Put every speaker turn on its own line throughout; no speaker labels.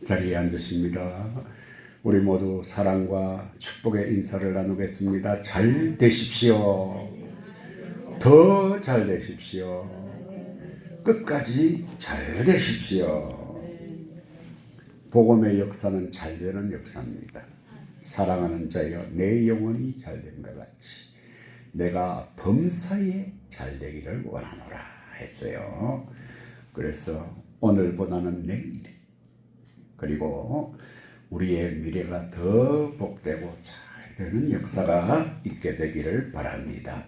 자리에 앉으십니다. 우리 모두 사랑과 축복의 인사를 나누겠습니다. 잘 되십시오. 더 잘 되십시오. 끝까지 잘 되십시오. 복음의 역사는 잘 되는 역사입니다. 사랑하는 자여, 내 영혼이 잘 된 것 같이 내가 범사에 잘 되기를 원하노라 했어요. 그래서 오늘보다는 내일, 그리고 우리의 미래가 더 복되고 잘 되는 역사가 있게 되기를 바랍니다.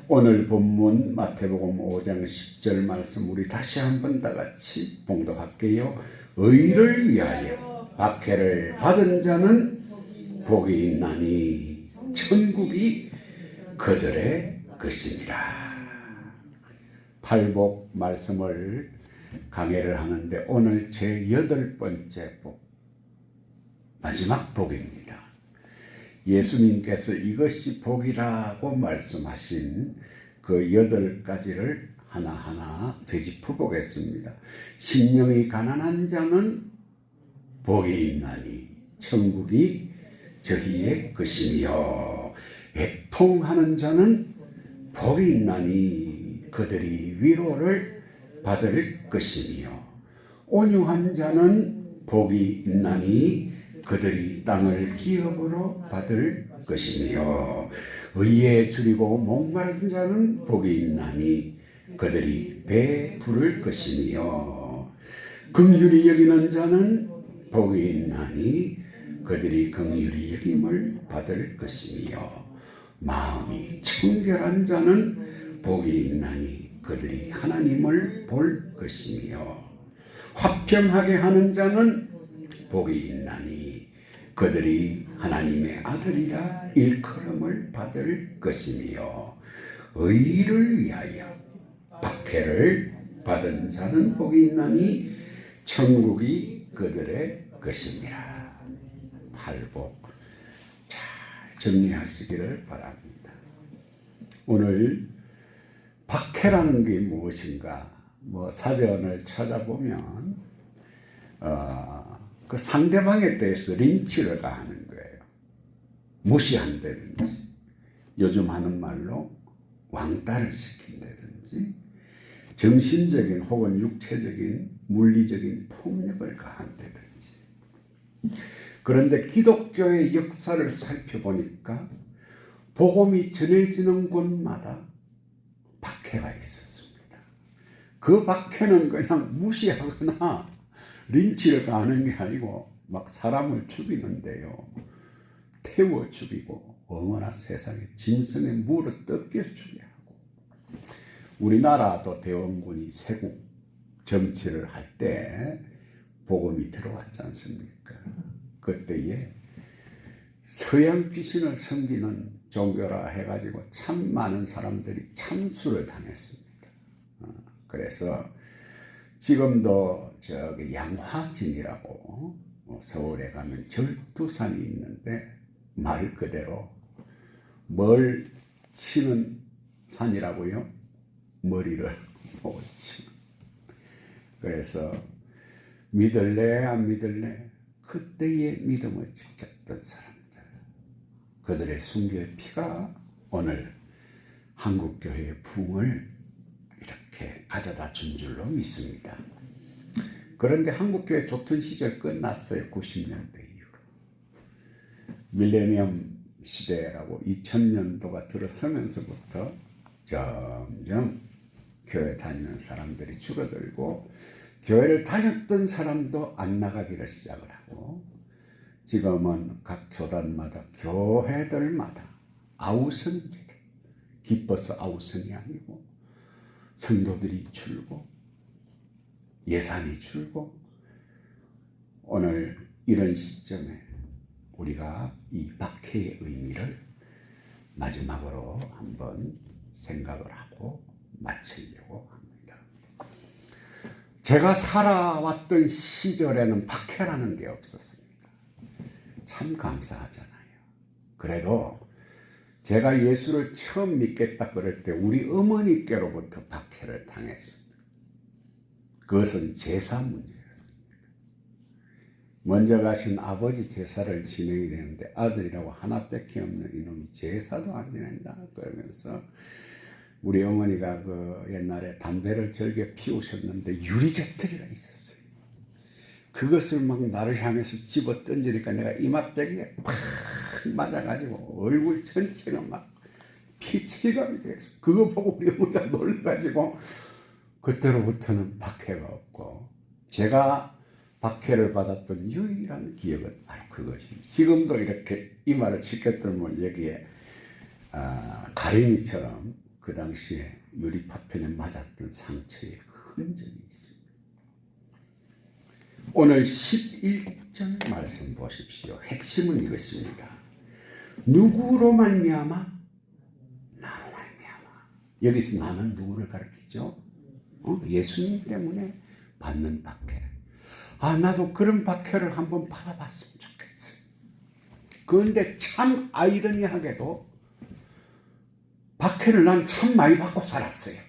오늘 본문 마태복음 5장 10절 말씀 우리 다시 한번 다 같이 봉독할게요. 의를 위하여 박해를 받은 자는 복이 있나니 천국이 그들의 것이니라. 팔복 말씀을 강해를 하는데 오늘 제 8번째 복, 마지막 복입니다. 예수님께서 이것이 복이라고 말씀하신 그 8가지를 하나하나 되짚어 보겠습니다. 심령이 가난한 자는 복이 있나니 천국이 저희의 것이며, 애통하는 자는 복이 있나니 그들이 위로를 받을 것이며, 온유한 자는 복이 있나니 그들이 땅을 기업으로 받을 것이며, 의에 줄이고 목마른 자는 복이 있나니 그들이 배 부를 것이며, 긍휼히 여기는 자는 복이 있나니 그들이 긍휼히 여김을 받을 것이며, 마음이 청결한 자는 복이 있나니 그들이 하나님을 볼 것이며, 화평하게 하는 자는 복이 있나니 그들이 하나님의 아들이라 일컬음을 받을 것이며, 의를 위하여 박해를 받은 자는 복이 있나니 천국이 그들의 것입니다. 팔복 잘 정리하시기를 바랍니다. 오늘 박해라는 게 무엇인가? 사전을 찾아보면 그 상대방에 대해서 린치를 가하는 거예요. 무시한다든지, 요즘 하는 말로 왕따를 시킨다든지, 정신적인 혹은 육체적인 물리적인 폭력을 가한다든지. 그런데 기독교의 역사를 살펴보니까 복음이 전해지는 곳마다 박해가 있었습니다. 그 박해는 그냥 무시하거나 린치를 가하는 게 아니고 막 사람을 죽이는데요, 태워 죽이고 어머나 세상에 짐승의 물을 뜯겨 죽게 하고. 우리나라도 대원군이 세국 정치를 할 때 복음이 들어왔지 않습니까? 그때에 서양 귀신을 섬기는 종교라 해가지고 참 많은 사람들이 참수를 당했습니다. 그래서 지금도 저기 양화진이라고 서울에 가면 절두산이 있는데 말 그대로 뭘 치는 산이라고요? 머리를 못 치는. 그래서 믿을래 안 믿을래? 그때의 믿음을 지켰던 사람들, 그들의 순교의 피가 오늘 한국교회의 부흥을 이렇게 가져다 준 줄로 믿습니다. 그런데 한국교회 좋던 시절 끝났어요. 90년대 이후로. 밀레니엄 시대라고 2000년도가 들어서면서부터 점점 교회 다니는 사람들이 줄어들고, 교회를 다녔던 사람도 안 나가기를 시작을 하고, 지금은 각 교단마다 교회들마다 아우성입니다. 기뻐서 아우성이 아니고 성도들이 줄고 예산이 줄고. 오늘 이런 시점에 우리가 이 박해의 의미를 마지막으로 한번 생각을 하고 마치려고 합니다. 제가 살아왔던 시절에는 박해라는 게 없었습니다. 참 감사하잖아요. 그래도 제가 예수를 처음 믿겠다 그럴 때 우리 어머니께로부터 박해를 당했습니다. 그것은 제사 문제였습니다. 먼저 가신 아버지 제사를 지내야 되는데 아들이라고 하나밖에 없는 이놈이 제사도 안 지낸다 그러면서 우리 어머니가 그 옛날에 담배를 절개 피우셨는데 유리재떨이가 있었어요. 그것을 막 나를 향해서 집어 던지니까 내가 이맛대기에 팍 맞아가지고 얼굴 전체가 막 피칠감이 돼서 그거 보고 우리 어머니가 놀라가지고 그때로부터는 박해가 없고 제가 박해를 받았던 유일한 기억은 그것이 지금도 이렇게 이마를 치켜들면 여기에 가랭이처럼 그 당시에 유리파편에 맞았던 상처의 흔적이 있습니다. 오늘 11절 말씀 보십시오. 핵심은 이것입니다. 누구로 말미암아? 나로 말미암아. 여기서 나는 누구를 가리키죠? 예수님 때문에 받는 박해. 나도 그런 박해를 한번 받아봤으면 좋겠어요. 그런데 참 아이러니하게도 박해를 난 참 많이 받고 살았어요.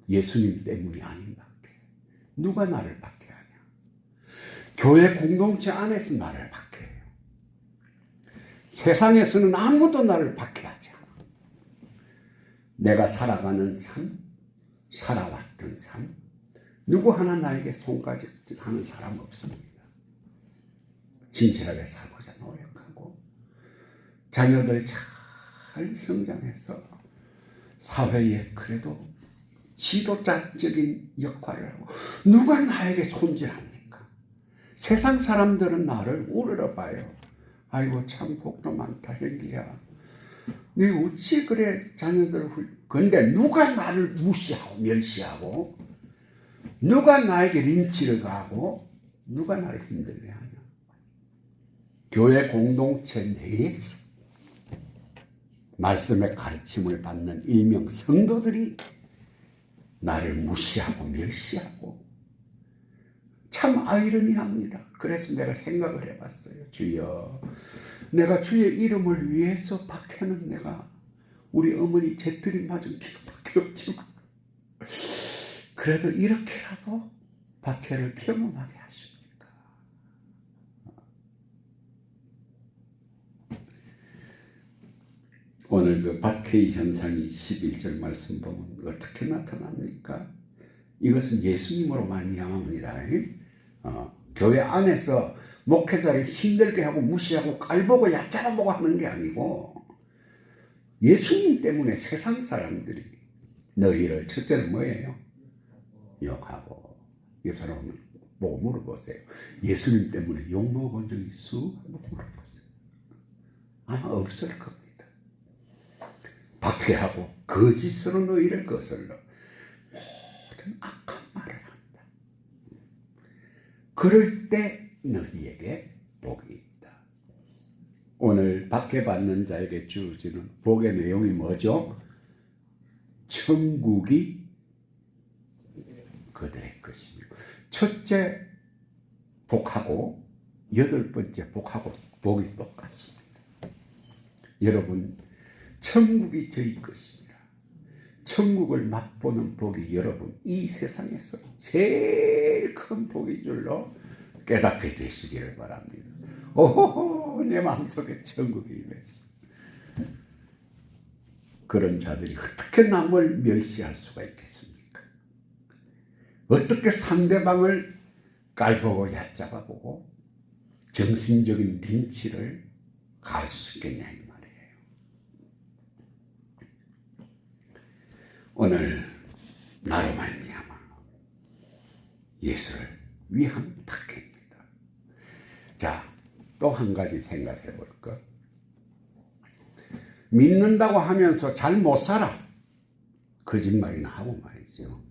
예수님 때문이 아닌 박해. 누가 나를 박해하냐? 교회 공동체 안에서 나를 박해해요. 세상에서는 아무도 나를 박해하지 않아. 내가 살아가는 삶, 살아왔던 삶, 누구 하나 나에게 손가락질하는 사람 없습니다. 진실하게 살고자 노력하고 자녀들 잘 성장해서 사회에 그래도 지도자적인 역할을 하고 누가 나에게 손질합니까? 세상 사람들은 나를 우러러 봐요. 아이고 참 복도 많다 행기야. 네 어찌 그래 자녀들을 근데 누가 나를 무시하고 멸시하고 누가 나에게 린치를 가하고 누가 나를 힘들게 하냐? 교회 공동체 내에서 말씀의 가르침을 받는 일명 성도들이 나를 무시하고 멸시하고 참 아이러니합니다. 그래서 내가 생각을 해봤어요. 주여, 내가 주의 이름을 위해서 박해는 내가 우리 어머니 재떨이 맞은 기억밖에 없지만 그래도 이렇게라도 박해를 경험하게 하십니까? 오늘 그 박해의 현상이 11절 말씀 보면 어떻게 나타납니까? 이것은 예수님으로 말미암습니다. 교회 안에서 목회자를 힘들게 하고 무시하고 깔보고 얕잡아보고 하는 게 아니고 예수님 때문에 세상 사람들이 너희를 첫째는 뭐예요? 욕하고 옆 사람 보고 물어보세요. 예수님 때문에 욕 먹어본 적 있어? 한번 물어보세요. 아마 없을 겁니다. 박해하고 거짓으로 너희를 거슬러 모든 악한 말을 한다. 그럴 때 너희에게 복이 있다. 오늘 박해받는 자에게 주어지는 복의 내용이 뭐죠? 천국이 그들의 것이며 첫째 복하고 여덟 번째 복하고 복이 똑같습니다. 여러분 천국이 저희 것입니다. 천국을 맛보는 복이 여러분 이 세상에서 제일 큰 복인 줄로 깨닫게 되시기를 바랍니다. 오호호 내 마음속에 천국이 임했어. 그런 자들이 어떻게 남을 멸시할 수가 있겠습니까? 어떻게 상대방을 깔보고 얕잡아보고 정신적인 린치를 가할 수 있겠냐 이 말이에요. 오늘 나로 말미암아 예수를 위한 박해입니다. 자, 또 한 가지 생각해 볼까? 믿는다고 하면서 잘 못 살아. 거짓말이나 하고 말이죠.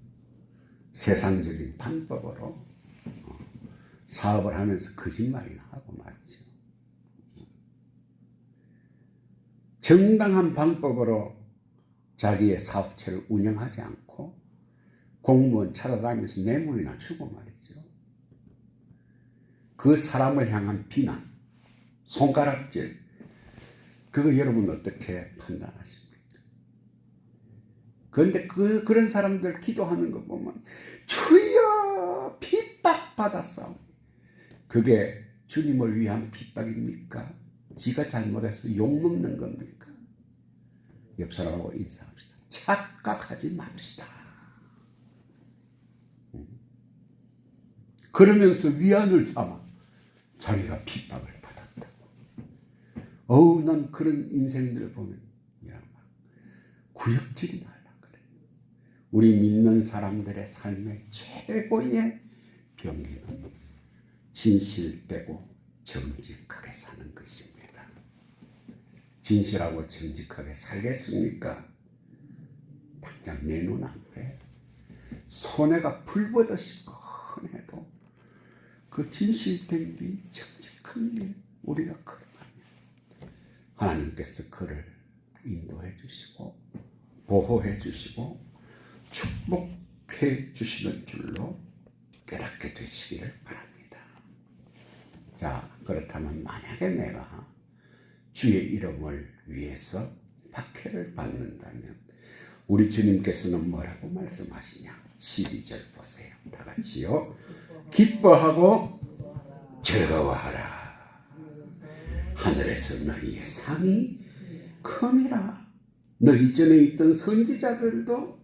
세상적인 방법으로 사업을 하면서 거짓말이나 하고 말이죠. 정당한 방법으로 자기의 사업체를 운영하지 않고 공무원 찾아다니면서 뇌물이나 주고 말이죠. 그 사람을 향한 비난, 손가락질, 그거 여러분 어떻게 판단하십니까? 그런데 그런 사람들 기도하는 거 보면 주여 핍박받았사오니 그게 주님을 위한 핍박입니까? 지가 잘못해서 욕먹는 겁니까? 옆 사람하고 인사합시다. 착각하지 맙시다. 그러면서 위안을 삼아 자기가 핍박을 받았다고. 난 그런 인생들을 보면 구역질이 날라 그래. 우리 믿는 사람들의 삶의 최고의 병기는 진실되고 정직하게 사는 것입니다. 진실하고 정직하게 살겠습니까? 당장 내 눈앞에 손해가 불보듯이 뻔해도 그 진실된 길, 정직한 길 우리가 걸어가면 하나님께서 그를 인도해 주시고 보호해 주시고 축복해 주시는 줄로 깨닫게 되시기를 바랍니다. 자, 그렇다면 만약에 내가 주의 이름을 위해서 박해를 받는다면 우리 주님께서는 뭐라고 말씀하시냐? 12절 보세요. 다 같이요. 기뻐하고 즐거워하라. 하늘에서 너희의 상이 큼이라. 너희 전에 있던 선지자들도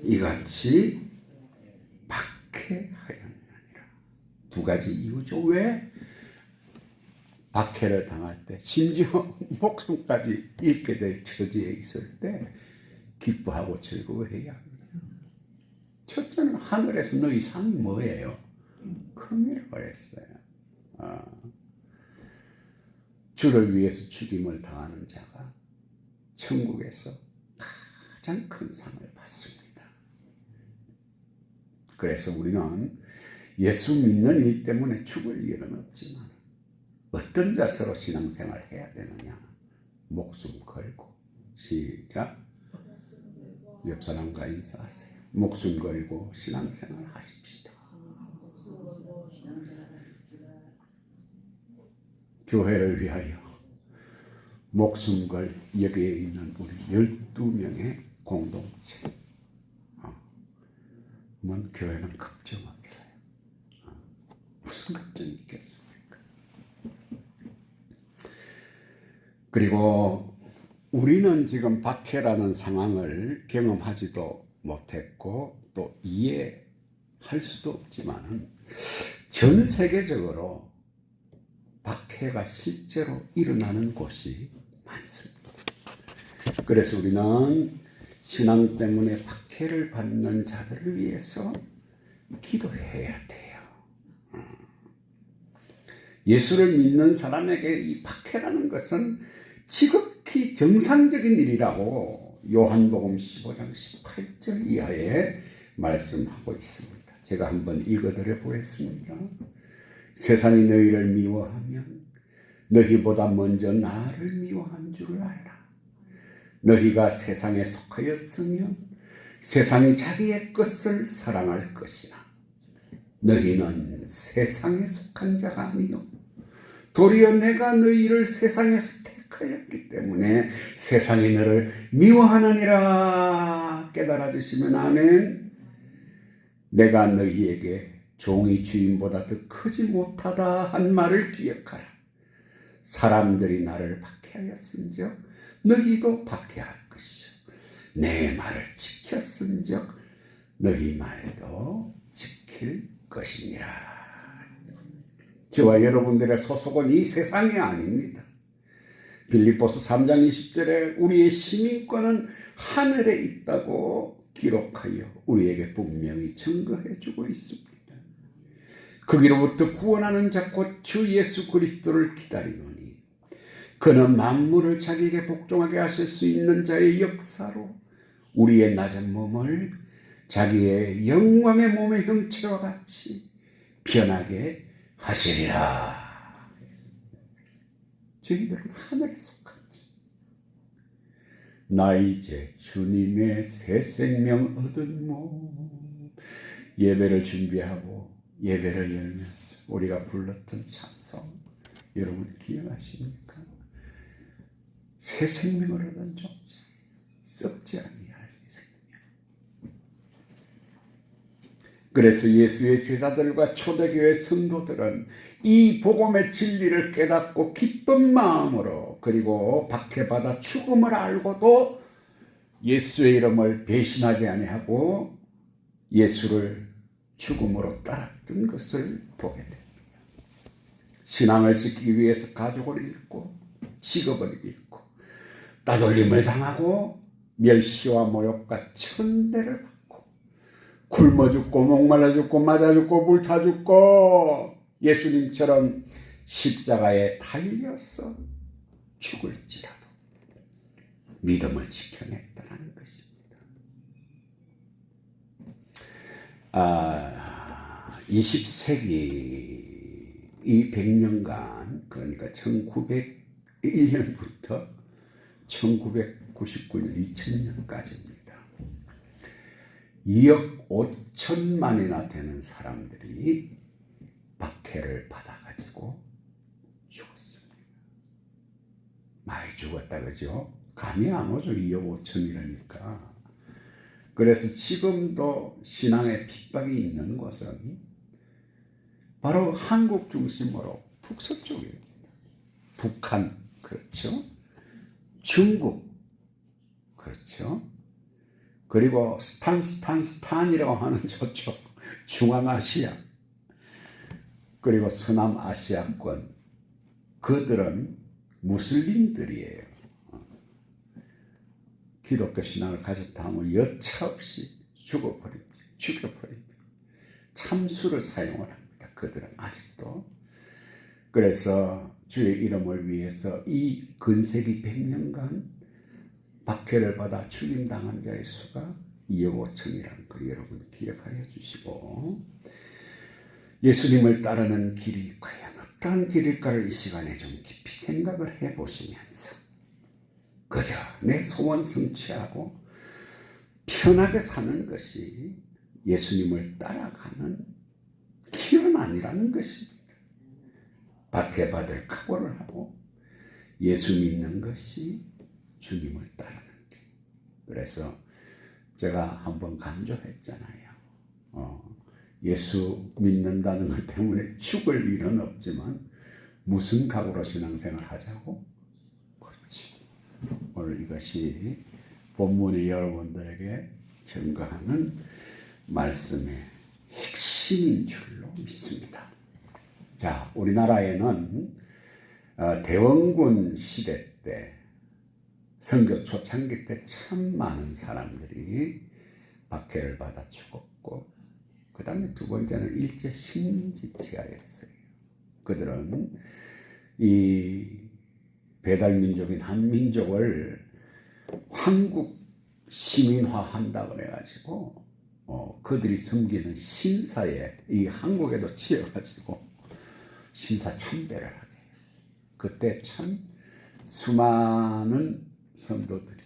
이같이 박해하였느니라. 두 가지 이유죠. 왜? 박해를 당할 때 심지어 목숨까지 잃게 될 처지에 있을 때 기뻐하고 즐거워해야 합니다. 첫째는 하늘에서 너희 상이 뭐예요? 큼이라고 그랬어요. 주를 위해서 죽임을 당하는 자가 천국에서 가장 큰 상을 받습니다. 그래서 우리는 예수 믿는 일 때문에 죽을 일은 없지만 어떤 자세로 신앙생활을 해야 되느냐? 목숨 걸고. 시작. 옆 사람과 인사하세요. 목숨 걸고 신앙생활 하십시다. 교회를 위하여 목숨 걸 여기에 있는 우리 12명의 공동체. 교회는 걱정 없어요. 무슨 걱정이 있겠습니까? 그리고 우리는 지금 박해라는 상황을 경험하지도 못했고 또 이해할 수도 없지만 전 세계적으로 박해가 실제로 일어나는 곳이 많습니다. 그래서 우리는 신앙 때문에 박해를 받는 자들을 위해서 기도해야 돼요. 예수를 믿는 사람에게 이 박해라는 것은 지극히 정상적인 일이라고 요한복음 15장 18절 이하에 말씀하고 있습니다. 제가 한번 읽어드려 보겠습니다. 세상이 너희를 미워하면 너희보다 먼저 나를 미워한 줄을 알라. 너희가 세상에 속하였으면 세상이 자기의 것을 사랑할 것이나 너희는 세상에 속한 자가 아니요 도리어 내가 너희를 세상에서 택하였기 때문에 세상이 너를 미워하느니라. 깨달아 주시면 아멘. 내가 너희에게 종이 주인보다 더 크지 못하다 한 말을 기억하라. 사람들이 나를 박해하였은즉 너희도 박해할 것이요 내 말을 지켰은즉 너희 말도 지킬 것이니라. 저와 여러분들의 소속은 이 세상이 아닙니다. 빌립보서 3장 20절에 우리의 시민권은 하늘에 있다고 기록하여 우리에게 분명히 증거해 주고 있습니다. 거기로부터 구원하는 자 곧 주 예수 그리스도를 기다리노니 그는 만물을 자기에게 복종하게 하실 수 있는 자의 역사로 우리의 낮은 몸을 자기의 영광의 몸의 형체와 같이 변하게 하시리라. 저희들은 하늘에 속하지. 나 이제 주님의 새 생명 얻은 몸. 예배를 준비하고 예배를 열면서 우리가 불렀던 찬송 여러분 기억하십니까? 새 생명을 얻은 존재, 썩지 아니할 생명. 그래서 예수의 제자들과 초대교회 성도들은 이 복음의 진리를 깨닫고 기쁜 마음으로, 그리고 박해받아 죽음을 알고도 예수의 이름을 배신하지 아니하고 예수를 죽음으로 따랐던 것을 보게 됩니다. 신앙을 지키기 위해서 가족을 잃고 직업을 잃고 따돌림을 당하고 멸시와 모욕과 천대를 받고 굶어 죽고 목말라 죽고 맞아 죽고 불타 죽고 예수님처럼 십자가에 달려서 죽을지라도 믿음을 지켜냈다는 것입니다. 20세기 이 100년간, 그러니까 1901년부터 1999년 2000년까지입니다. 2억 5천만이나 되는 사람들이 박해를 받아가지고 죽었습니다. 많이 죽었다, 그죠? 감이 안 오죠, 2억 5천이라니까. 그래서 지금도 신앙의 핍박이 있는 곳은 바로 한국 중심으로 북서쪽입니다. 북한, 그렇죠? 중국, 그렇죠? 그리고 스탄이라고 하는 저쪽 중앙아시아, 그리고 서남아시아권, 그들은 무슬림들이에요. 기독교 신앙을 가졌다 하면 여차없이 죽여버립니다. 참수를 사용을 합니다. 그들은 아직도. 그래서 주의 이름을 위해서 이 근세기 100년간 박해를 받아 죽임당한 자의 수가 2억 5천이라는 거 여러분 기억하여 주시고, 예수님을 따르는 길이 과연 어떠한 길일까를 이 시간에 좀 깊이 생각을 해보시면서 그저 내 소원 성취하고 편하게 사는 것이 예수님을 따라가는 길은 아니라는 것입니다. 박해받을 각오를 하고 예수 믿는 것이 주님을 따르는 길. 그래서 제가 한번 강조했잖아요. 예수 믿는다는 것 때문에 죽을 일은 없지만 무슨 각오로 신앙생활 하자고? 그렇지. 오늘 이것이 본문이 여러분들에게 증거하는 말씀의 핵심인 줄로 믿습니다. 자, 우리나라에는 대원군 시대 때, 선교 초창기 때 참 많은 사람들이 박해를 받아 죽었고, 그 다음에 두 번째는 일제 식민지 치하였어요. 그들은 이 배달민족인 한민족을 한국 시민화한다 그래가지고 그들이 섬기는 신사에 이 한국에도 치여가지고 신사 참배를 하게 했어요. 그때 참 수많은 성도들이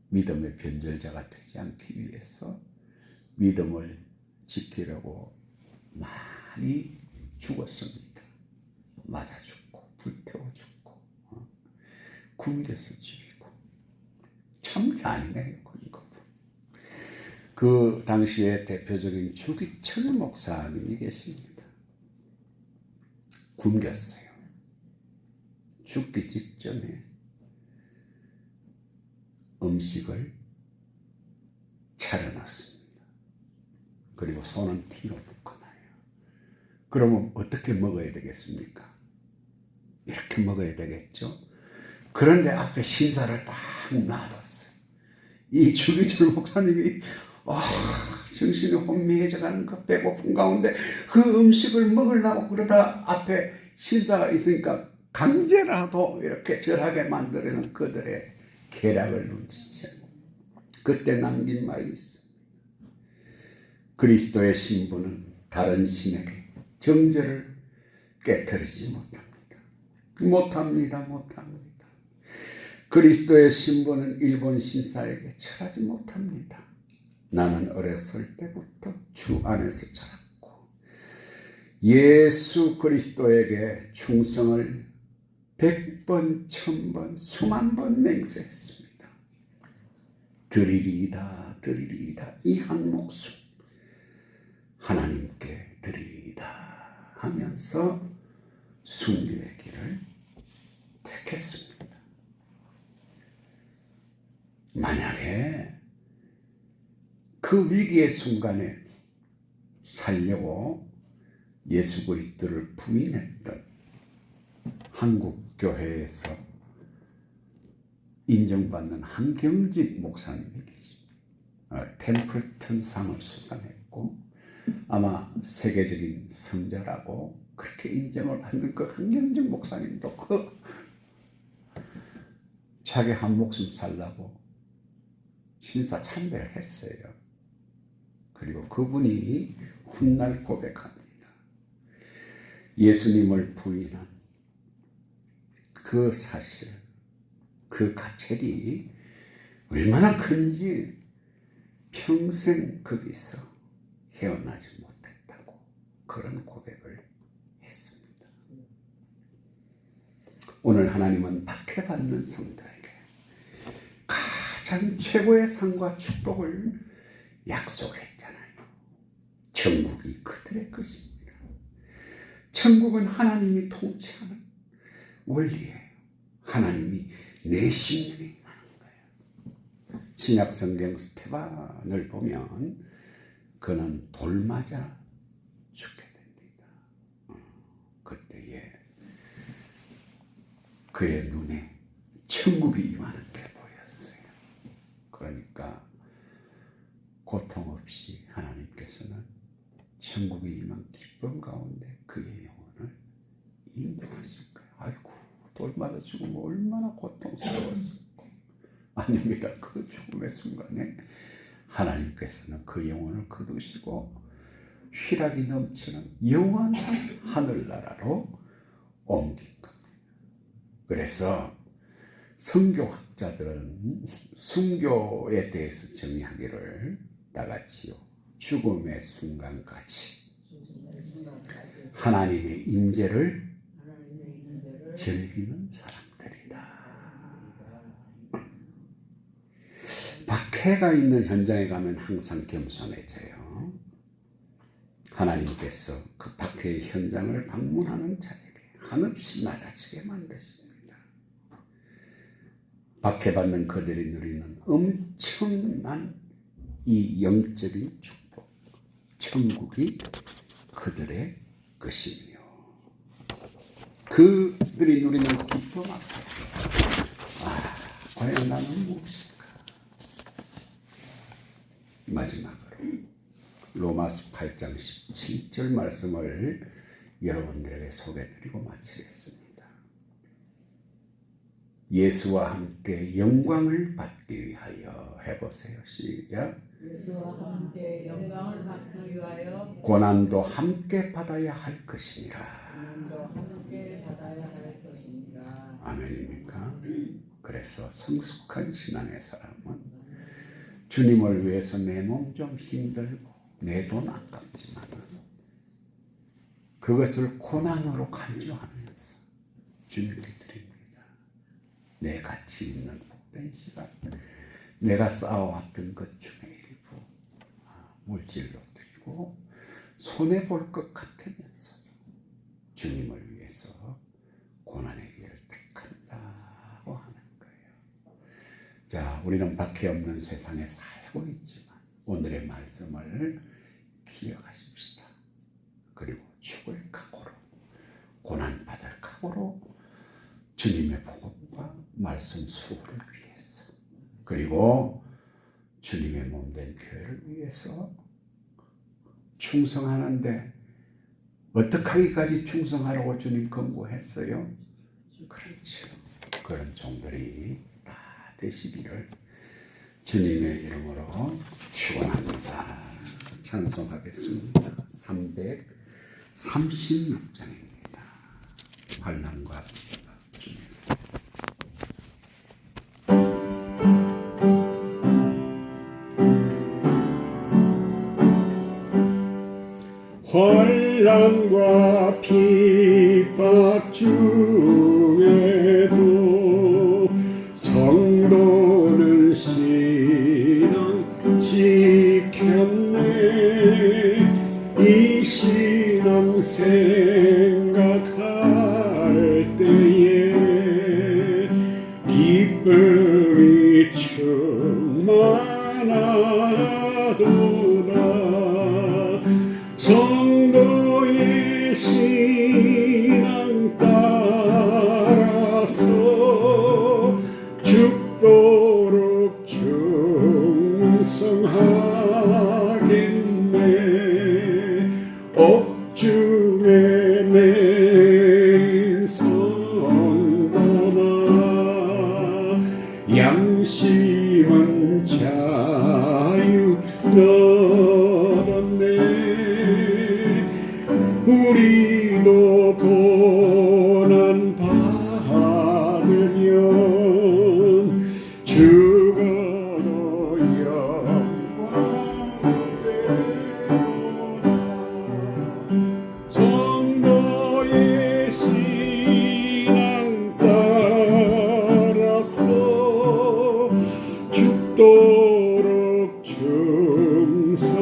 믿음의 변절자가 되지 않기 위해서 믿음을 지키려고 많이 죽었습니다. 맞아 죽고 불태워 죽고 굶겨서 죽이고 참 잔인해요. 그 당시에 대표적인 주기철 목사님이 계십니다. 굶겼어요. 죽기 직전에 음식을 차려놨습니다. 그리고 손은 뒤로 묶어놔요. 그러면 어떻게 먹어야 되겠습니까? 이렇게 먹어야 되겠죠? 그런데 앞에 신사를 딱 놔뒀어요. 이 주기철 목사님이 정신이 혼미해져가는 그 배고픈 가운데 그 음식을 먹으려고 그러다 앞에 신사가 있으니까 강제라도 이렇게 절하게 만들어는 그들의 계략을 눈치채고 그때 남긴 말이 있습니다. 그리스도의 신부는 다른 신에게 정죄를 깨트리지 못합니다. 그리스도의 신부는 일본 신사에게 절하지 못합니다. 나는 어렸을 때부터 주 안에서 자랐고 예수 그리스도에게 충성을 100번, 1000번, 수만 번 맹세했습니다. 드리리이다 이 한 목숨 하나님께 드리리이다 하면서 순교의 길을 택했습니다. 만약에 그 위기의 순간에 살려고 예수 그리스도를 부인했던 한국 교회에서 인정받는 한경직 목사님이 계십니다. 템플턴 상을 수상했고 아마 세계적인 성자라고 그렇게 인정을 받는 그 한경직 목사님도 자기 한 목숨 살라고 신사 참배를 했어요. 그리고 그분이 훗날 고백합니다. 예수님을 부인한 그 사실, 그 가책이 얼마나 큰지 평생 거기서 헤어나지 못했다고 그런 고백을 했습니다. 오늘 하나님은 박해받는 성도에게 가장 최고의 상과 축복을 약속했잖아요. 천국이 그들의 것입니다. 천국은 하나님이 통치하는 원리예요. 하나님이 내심령에 임하는 거예요. 신약성경 스테반을 보면 그는 돌 맞아 죽게 됩니다. 그때에 그의 눈에 천국이 임하는 게 보였어요. 그러니까 고통 없이 하나님께서는 천국이 임한 기쁨 가운데 그의 영혼을 인도하실 거예요. 아이고, 돌 맞아 죽으면 얼마나 고통스러웠을까. 아닙니다. 그 죽음의 순간에 하나님께서는 그 영혼을 거두시고 희락이 넘치는 영원한 하늘나라로 옮긴 겁니다. 그래서 선교학자들은 순교에 대해서 정의하기를 나같이요. 죽음의 순간까지 하나님의 임재를 즐기는 사람들이다. 박해가 있는 현장에 가면 항상 겸손해져요. 하나님께서 그 박해의 현장을 방문하는 자에게 한없이 낮아지게 만드십니다. 박해받는 그들이 누리는 엄청난 이 영적인 축복, 천국이 그들의 것이며 그들이 누리는 기쁨 앞에서 과연 나는 무엇일까? 마지막으로 로마서 8장 17절 말씀을 여러분들에게 소개해드리고 마치겠습니다. 예수와 함께 영광을 받기 위하여 해보세요. 시작.
예수와 함께 영광을 받기 위하여
고난도 함께 받아야 할 것이니라. 아멘입니까? 그래서 성숙한 신앙의 사람은 주님을 위해서 내 몸 좀 힘들고 내 돈 아깝지만 그것을 고난으로 간주하면서 주님께 드립니다. 내 가치 있는 복된 시간, 내가 쌓아왔던 것 중에 일부 물질로 드리고 손해볼 것 같으면서도 주님을 위해서 고난의 길을 택한다고 하는 거예요. 자, 우리는 박해 없는 세상에 살고 있지만 오늘의 말씀을 기억하십시다. 그리고 죽을 각오로, 고난받을 각오로 주님의 복음과 말씀 수호를 위해서, 그리고 주님의 몸된 교회를 위해서 충성하는데 어떻게 하기까지 충성하라고 주님 권고했어요? 그렇죠. 그런 종들이 다 되시기를 주님의 이름으로 축원합니다. 찬송하겠습니다. 336장입니다. 환난과 핍박 주님.
환난과 핍박 중에도 성도는 신앙 지켰네. 고난 받으면 죽어도 영광되리라. 성도의 신앙 따라서 죽도록 충성하겠네.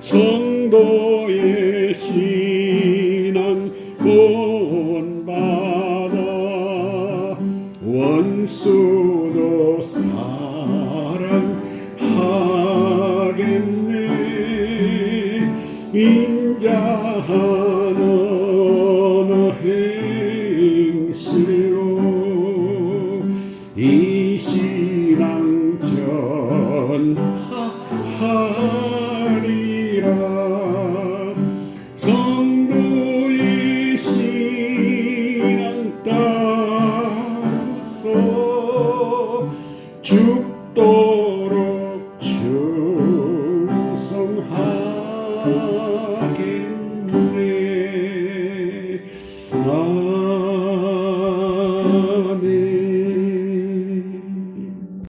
성도의 신앙 본받아 원수도 사랑하겠네. 인자한 어느 행실로 이 신앙 전파하리라. 성도의 신앙 따라서 죽도록 충성하겠네.